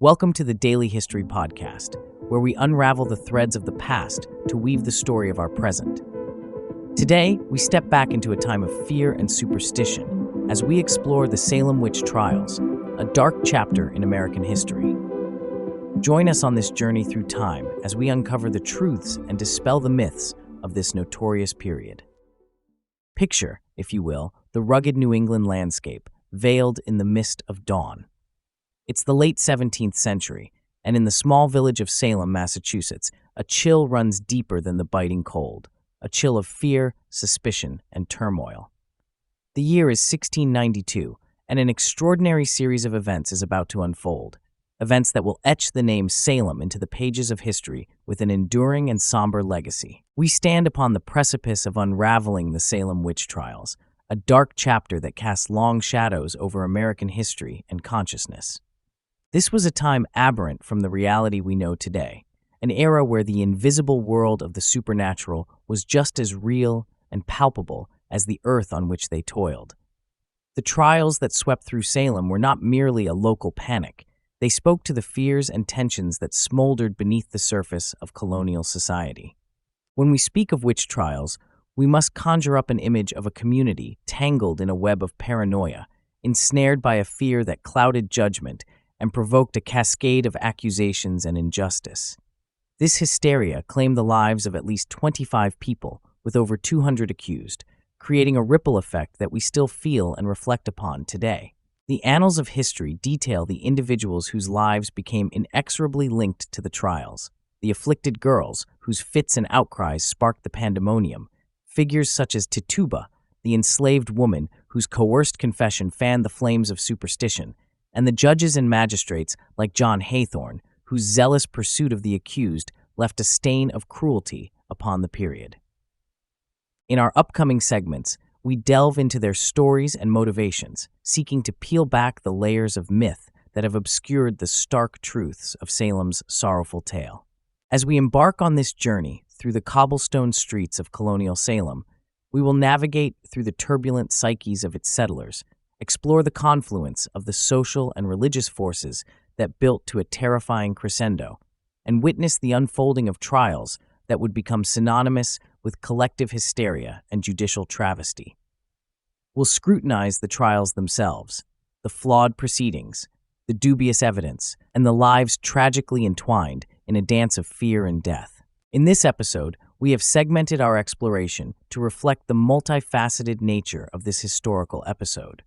Welcome to the Daily History Podcast, where we unravel the threads of the past to weave the story of our present. Today, we step back into a time of fear and superstition as we explore the Salem Witch Trials, a dark chapter in American history. Join us on this journey through time as we uncover the truths and dispel the myths of this notorious period. Picture, if you will, the rugged New England landscape, veiled in the mist of dawn. It's the late 17th century, and in the small village of Salem, Massachusetts, a chill runs deeper than the biting cold, a chill of fear, suspicion, and turmoil. The year is 1692, and an extraordinary series of events is about to unfold, events that will etch the name Salem into the pages of history with an enduring and somber legacy. We stand upon the precipice of unraveling the Salem Witch Trials, a dark chapter that casts long shadows over American history and consciousness. This was a time aberrant from the reality we know today, an era where the invisible world of the supernatural was just as real and palpable as the earth on which they toiled. The trials that swept through Salem were not merely a local panic. They spoke to the fears and tensions that smoldered beneath the surface of colonial society. When we speak of witch trials, we must conjure up an image of a community tangled in a web of paranoia, ensnared by a fear that clouded judgment and provoked a cascade of accusations and injustice. This hysteria claimed the lives of at least 25 people, with over 200 accused, creating a ripple effect that we still feel and reflect upon today. The annals of history detail the individuals whose lives became inexorably linked to the trials, the afflicted girls whose fits and outcries sparked the pandemonium, figures such as Tituba, the enslaved woman whose coerced confession fanned the flames of superstition, and the judges and magistrates like John Haythorne, whose zealous pursuit of the accused left a stain of cruelty upon the period. In our upcoming segments, we delve into their stories and motivations, seeking to peel back the layers of myth that have obscured the stark truths of Salem's sorrowful tale. As we embark on this journey through the cobblestone streets of colonial Salem, we will navigate through the turbulent psyches of its settlers, explore the confluence of the social and religious forces that built to a terrifying crescendo, and witness the unfolding of trials that would become synonymous with collective hysteria and judicial travesty. We'll scrutinize the trials themselves, the flawed proceedings, the dubious evidence, and the lives tragically entwined in a dance of fear and death. In this episode, we have segmented our exploration to reflect the multifaceted nature of this historical episode.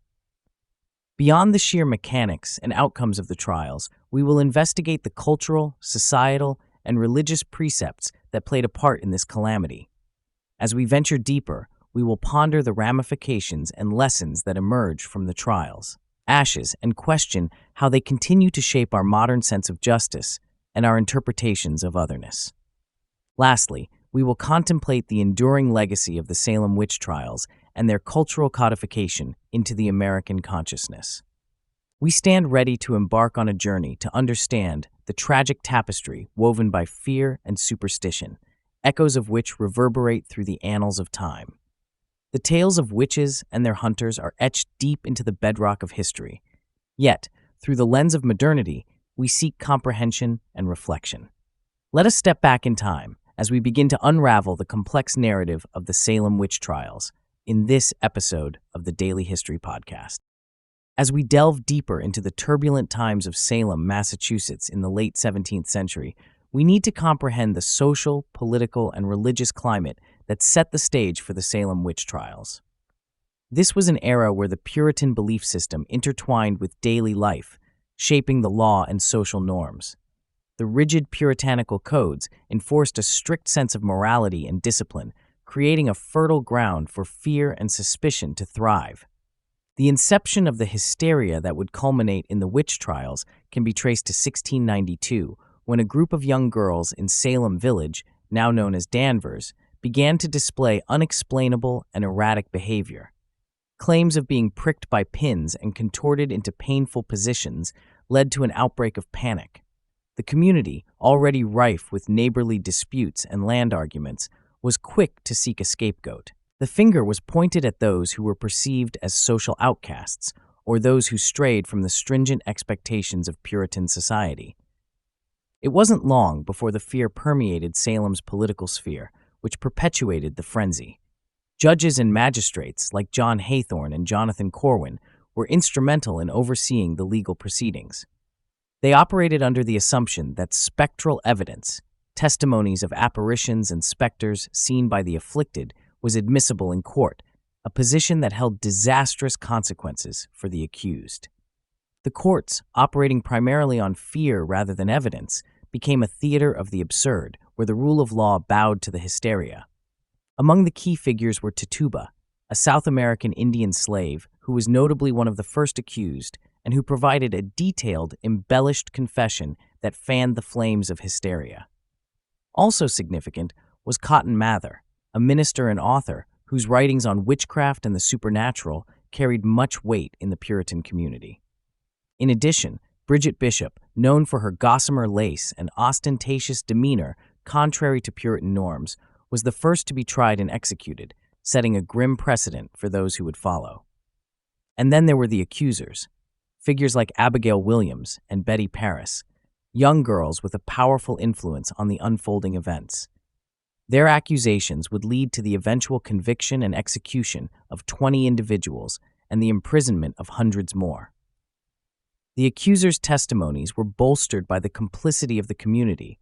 Beyond the sheer mechanics and outcomes of the trials, we will investigate the cultural, societal, and religious precepts that played a part in this calamity. As we venture deeper, we will ponder the ramifications and lessons that emerge from the trials, ashes, and question how they continue to shape our modern sense of justice and our interpretations of otherness. Lastly, we will contemplate the enduring legacy of the Salem Witch Trials and their cultural codification into the American consciousness. We stand ready to embark on a journey to understand the tragic tapestry woven by fear and superstition, echoes of which reverberate through the annals of time. The tales of witches and their hunters are etched deep into the bedrock of history. Yet, through the lens of modernity, we seek comprehension and reflection. Let us step back in time as we begin to unravel the complex narrative of the Salem Witch Trials in this episode of the Daily History Podcast. As we delve deeper into the turbulent times of Salem, Massachusetts in the late 17th century, we need to comprehend the social, political, and religious climate that set the stage for the Salem Witch Trials. This was an era where the Puritan belief system intertwined with daily life, shaping the law and social norms. The rigid puritanical codes enforced a strict sense of morality and discipline, creating a fertile ground for fear and suspicion to thrive. The inception of the hysteria that would culminate in the witch trials can be traced to 1692, when a group of young girls in Salem Village, now known as Danvers, began to display unexplainable and erratic behavior. Claims of being pricked by pins and contorted into painful positions led to an outbreak of panic. The community, already rife with neighborly disputes and land arguments, was quick to seek a scapegoat. The finger was pointed at those who were perceived as social outcasts, or those who strayed from the stringent expectations of Puritan society. It wasn't long before the fear permeated Salem's political sphere, which perpetuated the frenzy. Judges and magistrates like John Haythorne and Jonathan Corwin were instrumental in overseeing the legal proceedings. They operated under the assumption that spectral evidence, testimonies of apparitions and specters seen by the afflicted, was admissible in court, a position that held disastrous consequences for the accused. The courts, operating primarily on fear rather than evidence, became a theater of the absurd, where the rule of law bowed to the hysteria. Among the key figures were Tituba, a South American Indian slave who was notably one of the first accused and who provided a detailed, embellished confession that fanned the flames of hysteria. Also significant was Cotton Mather, a minister and author whose writings on witchcraft and the supernatural carried much weight in the Puritan community. In addition, Bridget Bishop, known for her gossamer lace and ostentatious demeanor contrary to Puritan norms, was the first to be tried and executed, setting a grim precedent for those who would follow. And then there were the accusers, figures like Abigail Williams and Betty Paris, young girls with a powerful influence on the unfolding events. Their accusations would lead to the eventual conviction and execution of 20 individuals and the imprisonment of hundreds more. The accusers' testimonies were bolstered by the complicity of the community,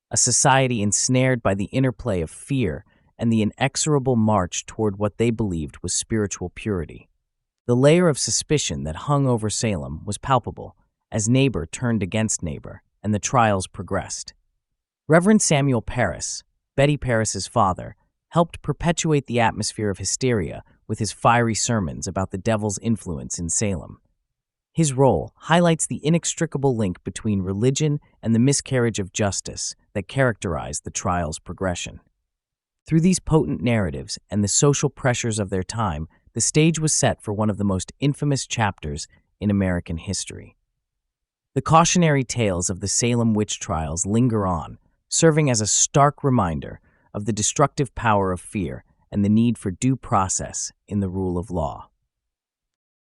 a society ensnared by the interplay of fear and the inexorable march toward what they believed was spiritual purity. The layer of suspicion that hung over Salem was palpable as neighbor turned against neighbor and the trials progressed. Reverend Samuel Parris, Betty Paris's father, helped perpetuate the atmosphere of hysteria with his fiery sermons about the devil's influence in Salem. His role highlights the inextricable link between religion and the miscarriage of justice that characterized the trial's progression. Through these potent narratives and the social pressures of their time, the stage was set for one of the most infamous chapters in American history. The cautionary tales of the Salem Witch Trials linger on, serving as a stark reminder of the destructive power of fear and the need for due process in the rule of law.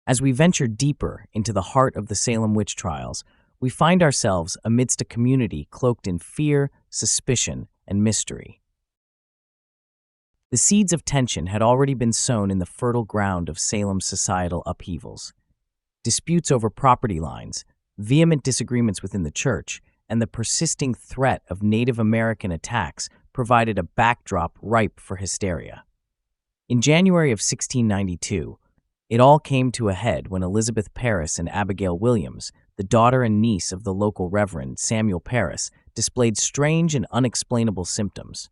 As we venture deeper into the heart of the Salem Witch Trials, we find ourselves amidst a community cloaked in fear, suspicion, and mystery. The seeds of tension had already been sown in the fertile ground of Salem's societal upheavals. Disputes over property lines, vehement disagreements within the church, and the persisting threat of Native American attacks provided a backdrop ripe for hysteria. In January of 1692, it all came to a head when Elizabeth Parris and Abigail Williams, the daughter and niece of the local Reverend Samuel Parris, displayed strange and unexplainable symptoms.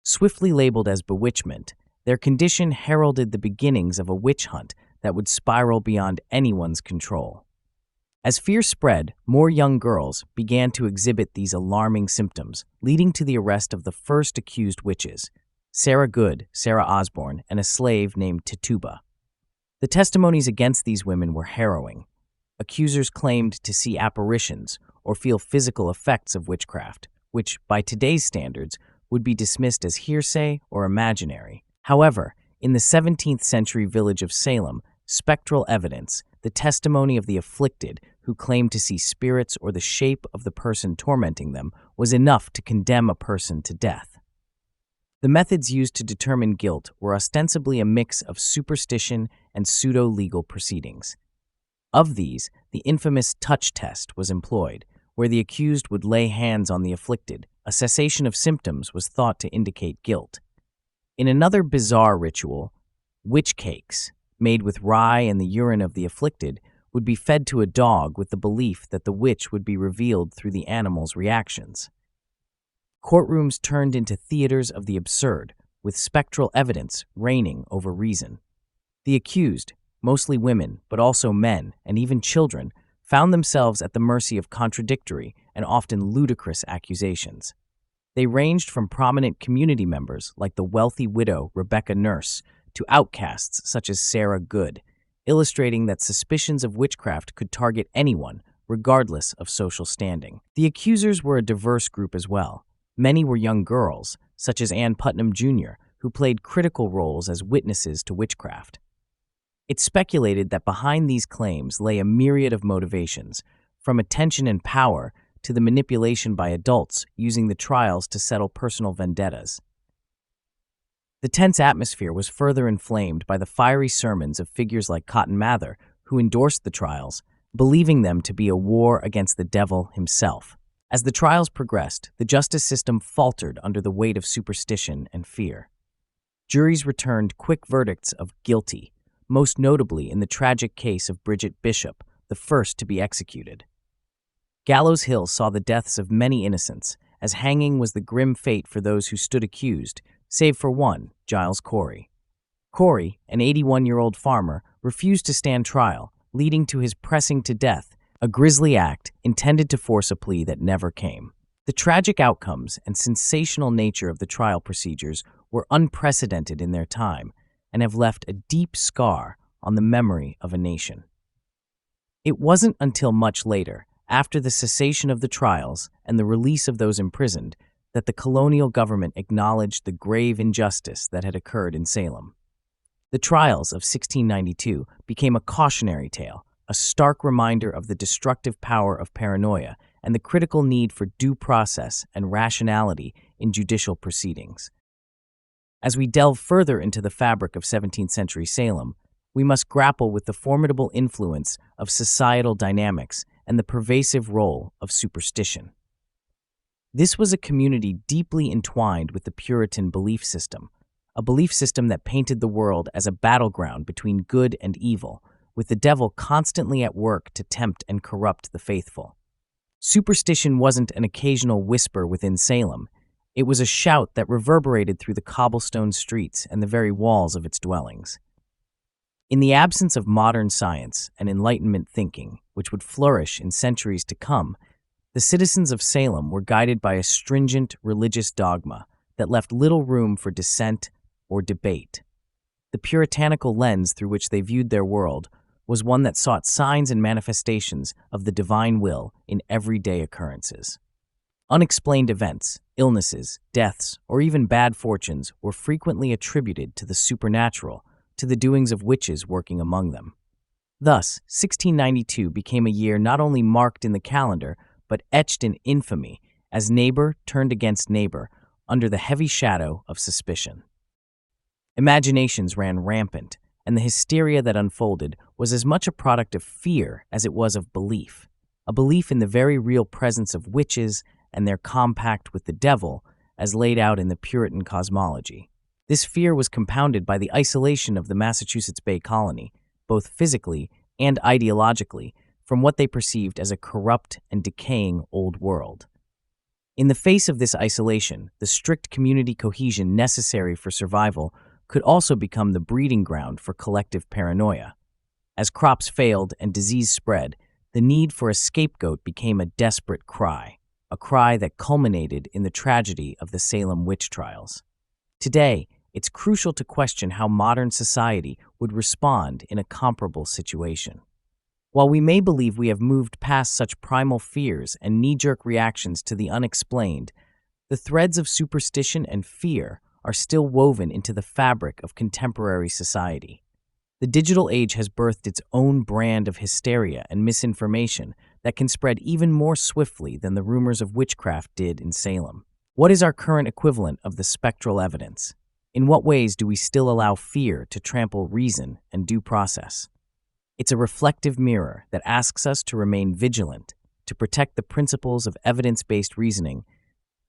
Swiftly labeled as bewitchment, their condition heralded the beginnings of a witch hunt that would spiral beyond anyone's control. As fear spread, more young girls began to exhibit these alarming symptoms, leading to the arrest of the first accused witches, Sarah Good, Sarah Osborne, and a slave named Tituba. The testimonies against these women were harrowing. Accusers claimed to see apparitions or feel physical effects of witchcraft, which, by today's standards, would be dismissed as hearsay or imaginary. However, in the 17th century village of Salem, spectral evidence, the testimony of the afflicted who claimed to see spirits or the shape of the person tormenting them, was enough to condemn a person to death. The methods used to determine guilt were ostensibly a mix of superstition and pseudo-legal proceedings. Of these, the infamous touch test was employed, where the accused would lay hands on the afflicted. A cessation of symptoms was thought to indicate guilt. In another bizarre ritual, witch cakes, made with rye and the urine of the afflicted, would be fed to a dog with the belief that the witch would be revealed through the animal's reactions. Courtrooms turned into theaters of the absurd, with spectral evidence reigning over reason. The accused, mostly women, but also men and even children, found themselves at the mercy of contradictory and often ludicrous accusations. They ranged from prominent community members like the wealthy widow Rebecca Nurse to outcasts such as Sarah Good, illustrating that suspicions of witchcraft could target anyone, regardless of social standing. The accusers were a diverse group as well. Many were young girls, such as Ann Putnam Jr., who played critical roles as witnesses to witchcraft. It's speculated that behind these claims lay a myriad of motivations, from attention and power to the manipulation by adults using the trials to settle personal vendettas. The tense atmosphere was further inflamed by the fiery sermons of figures like Cotton Mather, who endorsed the trials, believing them to be a war against the devil himself. As the trials progressed, the justice system faltered under the weight of superstition and fear. Juries returned quick verdicts of guilty, most notably in the tragic case of Bridget Bishop, the first to be executed. Gallows Hill saw the deaths of many innocents, as hanging was the grim fate for those who stood accused, save for one, Giles Corey. Corey, an 81-year-old farmer, refused to stand trial, leading to his pressing to death, a grisly act intended to force a plea that never came. The tragic outcomes and sensational nature of the trial procedures were unprecedented in their time and have left a deep scar on the memory of a nation. It wasn't until much later, after the cessation of the trials and the release of those imprisoned, that the colonial government acknowledged the grave injustice that had occurred in Salem. The trials of 1692 became a cautionary tale, a stark reminder of the destructive power of paranoia and the critical need for due process and rationality in judicial proceedings. As we delve further into the fabric of 17th century Salem, we must grapple with the formidable influence of societal dynamics and the pervasive role of superstition. This was a community deeply entwined with the Puritan belief system, a belief system that painted the world as a battleground between good and evil, with the devil constantly at work to tempt and corrupt the faithful. Superstition wasn't an occasional whisper within Salem. It was a shout that reverberated through the cobblestone streets and the very walls of its dwellings. In the absence of modern science and Enlightenment thinking, which would flourish in centuries to come, the citizens of Salem were guided by a stringent religious dogma that left little room for dissent or debate. The puritanical lens through which they viewed their world was one that sought signs and manifestations of the divine will in everyday occurrences. Unexplained events, illnesses, deaths, or even bad fortunes were frequently attributed to the supernatural, to the doings of witches working among them. Thus, 1692 became a year not only marked in the calendar, but etched in infamy as neighbor turned against neighbor under the heavy shadow of suspicion. Imaginations ran rampant, and the hysteria that unfolded was as much a product of fear as it was of belief, a belief in the very real presence of witches and their compact with the devil as laid out in the Puritan cosmology. This fear was compounded by the isolation of the Massachusetts Bay Colony, both physically and ideologically, from what they perceived as a corrupt and decaying old world. In the face of this isolation, the strict community cohesion necessary for survival could also become the breeding ground for collective paranoia. As crops failed and disease spread, the need for a scapegoat became a desperate cry, a cry that culminated in the tragedy of the Salem Witch Trials. Today, it's crucial to question how modern society would respond in a comparable situation. While we may believe we have moved past such primal fears and knee-jerk reactions to the unexplained, the threads of superstition and fear are still woven into the fabric of contemporary society. The digital age has birthed its own brand of hysteria and misinformation that can spread even more swiftly than the rumors of witchcraft did in Salem. What is our current equivalent of the spectral evidence? In what ways do we still allow fear to trample reason and due process? It's a reflective mirror that asks us to remain vigilant, to protect the principles of evidence-based reasoning,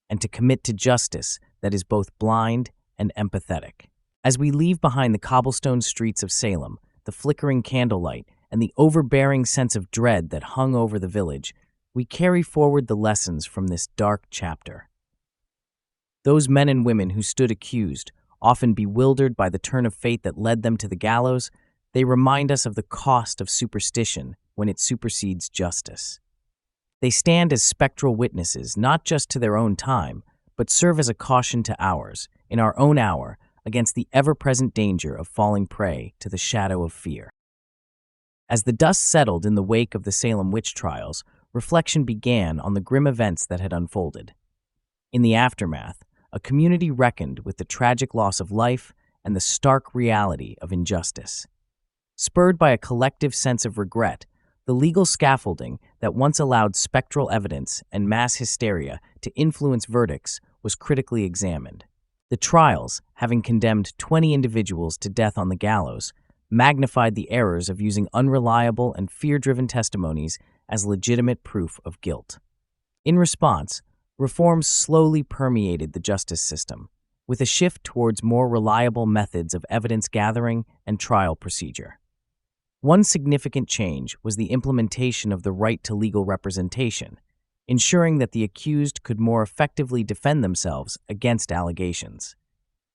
and to commit to justice that is both blind and empathetic. As we leave behind the cobblestone streets of Salem, the flickering candlelight, and the overbearing sense of dread that hung over the village, we carry forward the lessons from this dark chapter. Those men and women who stood accused, often bewildered by the turn of fate that led them to the gallows, they remind us of the cost of superstition when it supersedes justice. They stand as spectral witnesses not just to their own time, but serve as a caution to ours, in our own hour, against the ever-present danger of falling prey to the shadow of fear. As the dust settled in the wake of the Salem Witch Trials, reflection began on the grim events that had unfolded. In the aftermath, a community reckoned with the tragic loss of life and the stark reality of injustice. Spurred by a collective sense of regret, the legal scaffolding that once allowed spectral evidence and mass hysteria to influence verdicts was critically examined. The trials, having condemned 20 individuals to death on the gallows, magnified the errors of using unreliable and fear-driven testimonies as legitimate proof of guilt. In response, reforms slowly permeated the justice system, with a shift towards more reliable methods of evidence gathering and trial procedure. One significant change was the implementation of the right to legal representation, ensuring that the accused could more effectively defend themselves against allegations.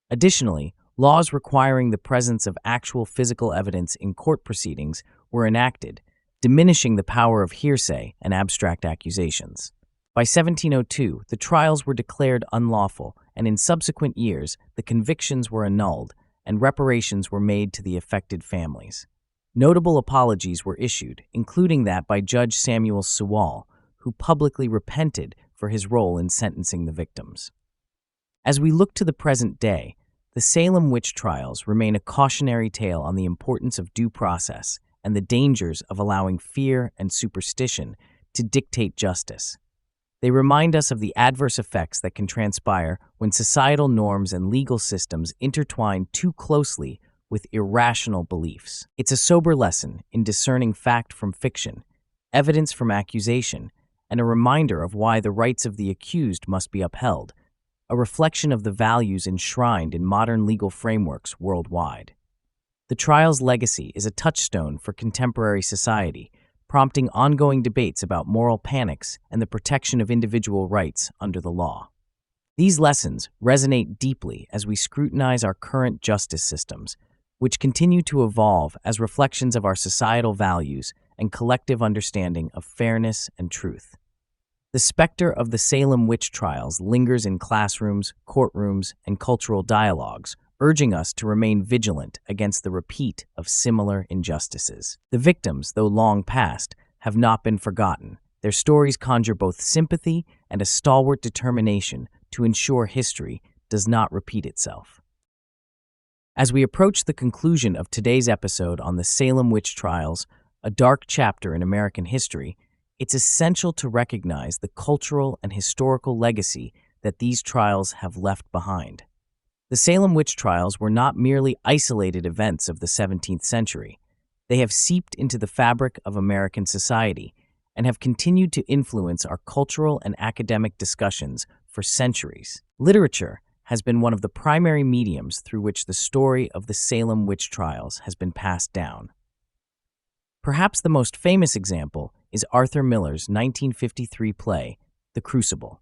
Additionally, laws requiring the presence of actual physical evidence in court proceedings were enacted, diminishing the power of hearsay and abstract accusations. By 1702, the trials were declared unlawful, and in subsequent years, the convictions were annulled and reparations were made to the affected families. Notable apologies were issued, including that by Judge Samuel Sewall, who publicly repented for his role in sentencing the victims. As we look to the present day, the Salem Witch Trials remain a cautionary tale on the importance of due process and the dangers of allowing fear and superstition to dictate justice. They remind us of the adverse effects that can transpire when societal norms and legal systems intertwine too closely with irrational beliefs. It's a sober lesson in discerning fact from fiction, evidence from accusation, and a reminder of why the rights of the accused must be upheld, a reflection of the values enshrined in modern legal frameworks worldwide. The trial's legacy is a touchstone for contemporary society, prompting ongoing debates about moral panics and the protection of individual rights under the law. These lessons resonate deeply as we scrutinize our current justice systems, which continue to evolve as reflections of our societal values and collective understanding of fairness and truth. The specter of the Salem Witch Trials lingers in classrooms, courtrooms, and cultural dialogues, urging us to remain vigilant against the repeat of similar injustices. The victims, though long past, have not been forgotten. Their stories conjure both sympathy and a stalwart determination to ensure history does not repeat itself. As we approach the conclusion of today's episode on the Salem Witch Trials, a dark chapter in American history, it's essential to recognize the cultural and historical legacy that these trials have left behind. The Salem Witch Trials were not merely isolated events of the 17th century. They have seeped into the fabric of American society and have continued to influence our cultural and academic discussions for centuries. Literature has been one of the primary mediums through which the story of the Salem Witch Trials has been passed down. Perhaps the most famous example is Arthur Miller's 1953 play, The Crucible.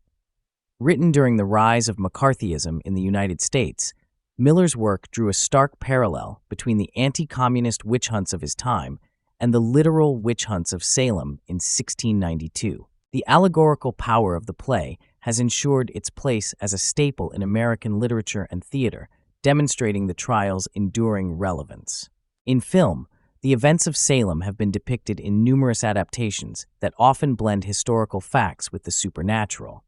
Written during the rise of McCarthyism in the United States, Miller's work drew a stark parallel between the anti-communist witch hunts of his time and the literal witch hunts of Salem in 1692. The allegorical power of the play has ensured its place as a staple in American literature and theater, demonstrating the trial's enduring relevance. In film, the events of Salem have been depicted in numerous adaptations that often blend historical facts with the supernatural.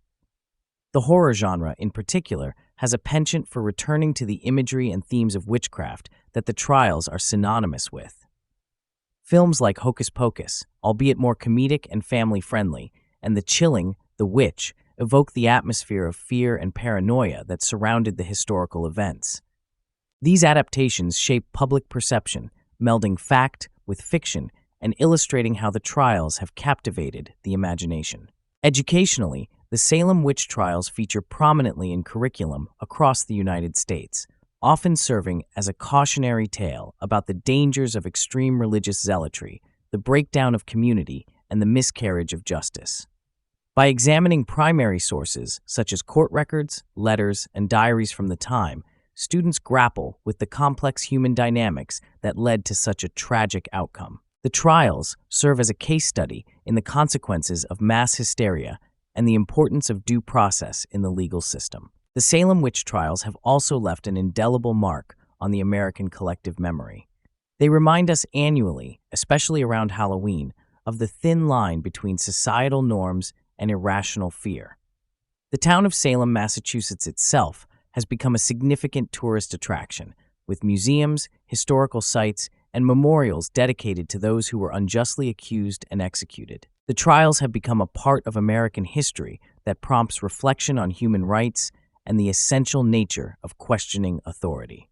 The horror genre, in particular, has a penchant for returning to the imagery and themes of witchcraft that the trials are synonymous with. Films like Hocus Pocus, albeit more comedic and family-friendly, and The Chilling, The Witch, evoke the atmosphere of fear and paranoia that surrounded the historical events. These adaptations shape public perception, melding fact with fiction and illustrating how the trials have captivated the imagination. Educationally, the Salem Witch Trials feature prominently in curriculum across the United States, often serving as a cautionary tale about the dangers of extreme religious zealotry, the breakdown of community, and the miscarriage of justice. By examining primary sources such as court records, letters, and diaries from the time, students grapple with the complex human dynamics that led to such a tragic outcome. The trials serve as a case study in the consequences of mass hysteria and the importance of due process in the legal system. The Salem Witch Trials have also left an indelible mark on the American collective memory. They remind us annually, especially around Halloween, of the thin line between societal norms and irrational fear. The town of Salem, Massachusetts itself has become a significant tourist attraction, with museums, historical sites, and memorials dedicated to those who were unjustly accused and executed. The trials have become a part of American history that prompts reflection on human rights and the essential nature of questioning authority.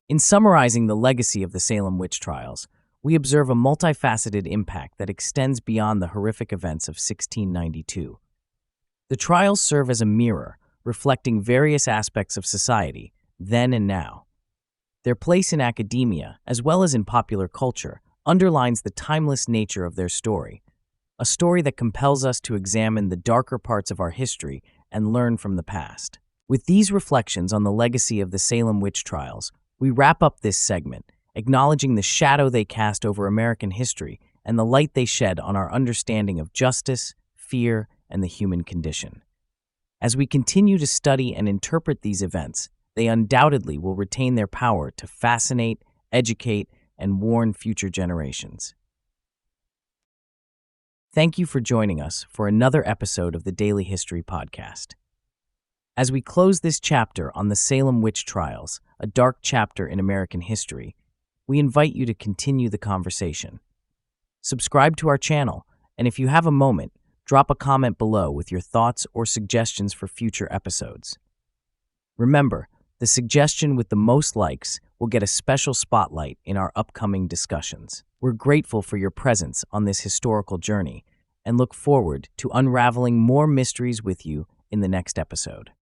In summarizing the legacy of the Salem Witch Trials, we observe a multifaceted impact that extends beyond the horrific events of 1692. The trials serve as a mirror, reflecting various aspects of society, then and now. Their place in academia, as well as in popular culture, underlines the timeless nature of their story, a story that compels us to examine the darker parts of our history and learn from the past. With these reflections on the legacy of the Salem Witch Trials, we wrap up this segment, acknowledging the shadow they cast over American history and the light they shed on our understanding of justice, fear, and the human condition. As we continue to study and interpret these events, they undoubtedly will retain their power to fascinate, educate, and warn future generations. Thank you for joining us for another episode of the Daily History Podcast. As we close this chapter on the Salem Witch Trials, a dark chapter in American history, we invite you to continue the conversation. Subscribe to our channel, and if you have a moment, drop a comment below with your thoughts or suggestions for future episodes. Remember, the suggestion with the most likes will get a special spotlight in our upcoming discussions. We're grateful for your presence on this historical journey and look forward to unraveling more mysteries with you in the next episode.